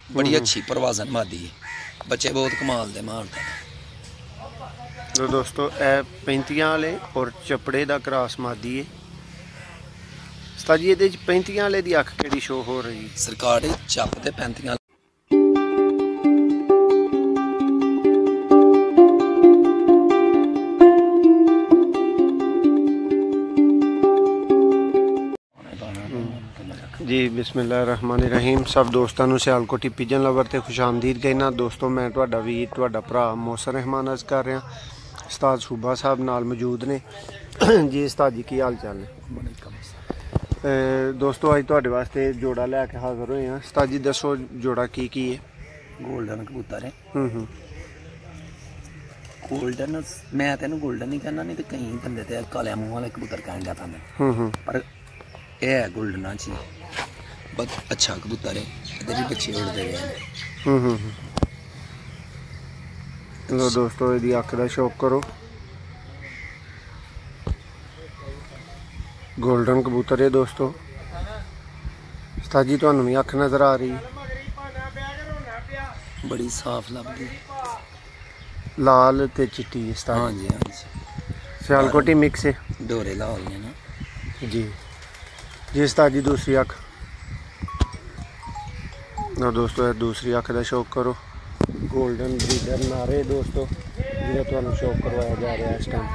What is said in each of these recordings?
बड़ी अच्छी परवाजन मादी है, बच्चे बहुत कमाल दे मारते हैं। तो दोस्तों ए 35 वाले और चपड़े का क्रॉस मादी है। उस्ताद जी ये 35 वाले की अख केड़ी शो हो रही सरकार चप ते 35 जी। बिस्मिल्लाहिर्रहमानिर्रहीम। सब दोस्तों को सियालकोटी पिजन लवर ते खुश आमदीद कहना। दोस्तों मैं तुहाडा वीर तुहाडा भरा मोहसन रहमान अर्ज कर रहा। उस्ताद सूबा साहब नाल मौजूद ने। जी उस्ताद जी की हाल चाल है? दोस्तों अज तुहाडे वास्ते जोड़ा लैके हाज़र होए हैं। उस्ताद जी दसो जोड़ा की है? गोल्डन कबूतर है। गोल्डन मैं तेन गोल्डन नहीं कहना, नहीं तो कई बंदे ते काले मूँह वाले कबूतर कह जाता मैं, पर यह है गोल्डन जी बहुत अच्छा कबूतर है। इधर भी बच्चे उड़ते रहे। लो दोस्तों यदि अख का शौक करो। गोल्डन कबूतर है दोस्तों। उस्ताद जी तुहानू भी अख नज़र आ रही? बड़ी साफ लगती, लाल ते चिट्टी। हाँ जी हाँ जी, सियालकोटी मिक्स है, डोरे लाल ने ना जी। जी उस्ताद जी दूसरी अख ना दोस्तों, दूसरी अख का शौक करो। गोल्डन ब्रीडर नारे दोस्तों जो तुहानू शौक करवाया जा रहा है इस टाइम।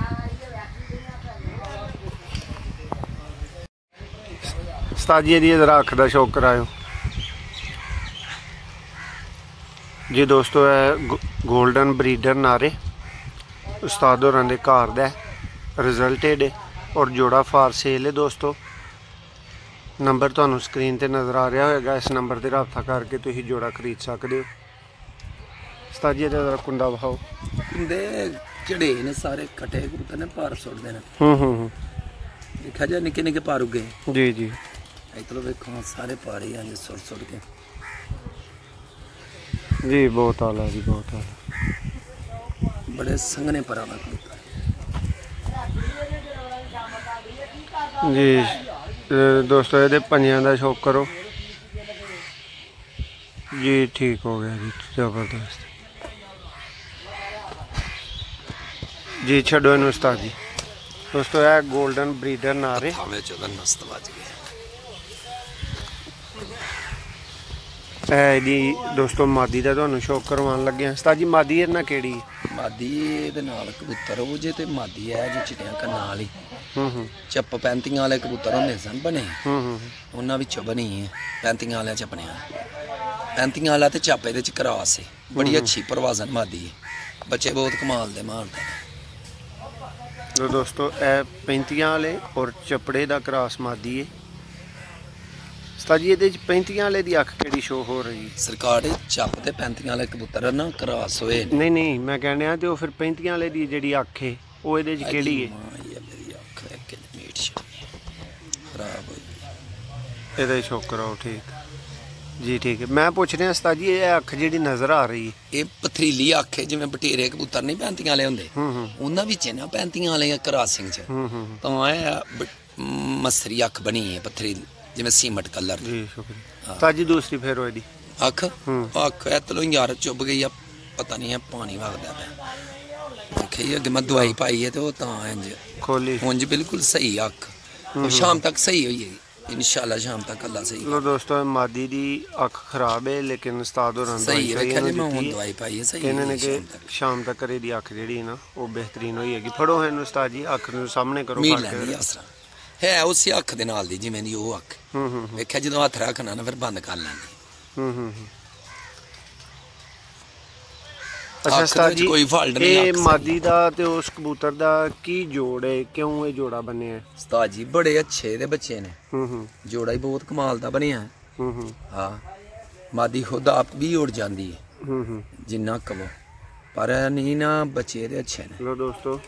उस्ताद जी जरा अख का शौक करायो जी। दोस्तों है गोल्डन ब्रीडर नारे उस्ताद होरां दे घर दा रिजल्टेड है और जोड़ा फार सेल है दोस्तों। नंबर तुहानू स्क्रीन ते नज़र आ रहा होगा, इस नंबर ते रब्ता करके तुसीं जोड़ा खरीद सकते हो। उस्ताद जी जरा कुंडा बहाओ। कुंडे चढ़े ने सारे कटे कबूतर ने, पार सुटते हैं। देखा जाए निके निके पार उगे। जी जी इधर वेखो सारे पारे हैं सुट सुट के जी। बहुत आला जी, बहुत आला, बड़े संघने परा कबूतर जी। दोस्तों ये पंजियां का शौक करो जी। ठीक हो गया जी, जबरदस्त जी। छो इन उस्ताद जी। दोस्तों यह गोल्डन ब्रीडर नारे जी। दोस्तों मादी का तुहानू शौक करवान लगे हैं। उस्ताद जी मादी है ना केड़ी? मादी कबूतर हो जे ते मादी है जी चिटिया कन्ना वाली। चप 35 वाले कबूतर होंगे सन बने, उन्होंने विचों बनी है 35 वाले चपने। 35 वाला तो चप ये क्रॉस है, बड़ी अच्छी परवाजन मादी है, बच्चे बहुत कमाल दे मारते हैं। तो दोस्तों यह 35 वाले और चपड़े का क्रॉस मादी है। उस्ताद जी ये 35 वाले की अख केड़ी शो हो रही? सरकार चप ते 35 वाले कबूतर ना क्रॉस होए। नहीं नहीं मैं कहने तो फिर 35 वाले की जी अख है वो ये केड़ी है? ये शौक कराओ। ठीक जी, ठीक है। मैं पूछ रहा उस्ताद जी ये अख जी नज़र आ रही है, ये पथरीली अख है, जिवें बटेरे कबूतर नहीं 35 वाले होंगे, उन्होंने विच ना 35 वाले क्रॉसिंग च तो मसरी अख बनी है पथरीली, जिवें सीमट कलर जी। शुक्रिया उस्ताद जी। दूसरी फिर हो अख अख एतलों यार चुभ गई, पता नहीं है पानी वगदा पे देखिए अगे मैं दवाई पाई है तो इंज खोली उंज बिल्कुल सही अख, शाम तक सही हुई है इंशाल्लाह, शाम तक अल्लाह सही। लो दोस्तों मादी दी अख खराब है लेकिन उस्ताद होरां सही है, दवाई पाई है सही है कि शाम तक करे दी अख जी ना वो बेहतरीन होगी। फड़ो है उस्ताद जी अख सामने करो है उस अख दे नाल दी जिवें दी वो अख वेख्या जो हथ रखना ना फिर बंद कर लेंगे। अच्छा उस्ताद जी कोई फॉल्ट नहीं ये मादी दा ते उस कबूतर दा की जोड़ है, क्यों ये जोड़ा बने है? उस्ताद जी बड़े अच्छे दे बच्चे ने, जोड़ा ही बहुत कमाल दा बनया है। हाँ मादी खुद आप भी उड़ जाती है जिन्ना कवो, पर नहीं ना बच्चे दे अच्छे ने। लो दोस्तों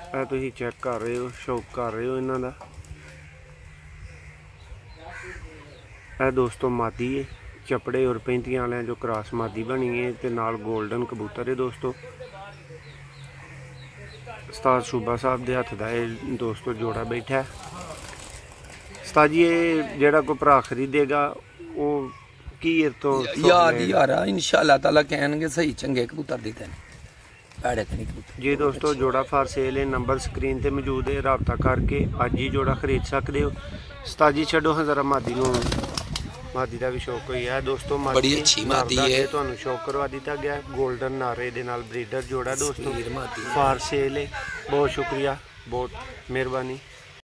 ਇਹ ਤੁਸੀਂ चेक कर रहे हो, शौक कर रहे हो इन्हों का। यह दोस्तों मादी है चपड़े और 35 वाले जो क्रॉस मादी बनी है तो नाल गोल्डन कबूतर है दोस्तों। उस्ताद सूबा साहब के हथ का दोस्तों जोड़ा बैठा है। उस्ताद जी ये जोड़ा कोई भरा खरीदेगा वो ਕੀ ਤੋਂ ਯਾਰ ਦੀ ਯਾਰਾ ਇਨਸ਼ਾਅੱਲਾ ਤਾਲਾ ਕਹਿਣਗੇ ਸਹੀ ਚੰਗੇ ਕਬੂਤਰ ਦਿੱਤੇ ਨੇ ਭੈੜੇ ਤੇ ਨਹੀਂ ਕਬੂਤਰ। ਜੀ ਦੋਸਤੋ ਜੋੜਾ ਫਾਰ ਸੇਲ ਹੈ, ਨੰਬਰ ਸਕਰੀਨ ਤੇ ਮੌਜੂਦ ਹੈ, ਰਾਬਤਾ ਕਰਕੇ ਅੱਜ ਹੀ ਜੋੜਾ ਖਰੀਦ ਸਕਦੇ ਹੋ। ਉਸਤਾਦ ਜੀ ਛੱਡੋ ਹਾਂ ਜ਼ਰਾ ਮਾਦੀ ਨੂੰ, ਮਾਦੀ ਦਾ ਵੀ ਸ਼ੌਕ ਹੋਈ ਹੈ ਦੋਸਤੋ। ਬੜੀ ਅੱਛੀ ਮਾਦੀ ਹੈ, ਤੁਹਾਨੂੰ ਸ਼ੌਕ ਕਰਵਾ ਦਿੱਤਾ ਗਿਆ। ਗੋਲਡਨ ਨਾਰੇ ਦੇ ਨਾਲ ਬਰੀਡਰ ਜੋੜਾ ਦੋਸਤੋ, ਫਾਰ ਸੇਲ ਹੈ। ਬਹੁਤ ਸ਼ੁਕਰੀਆ, ਬਹੁਤ ਮਿਹਰਬਾਨੀ।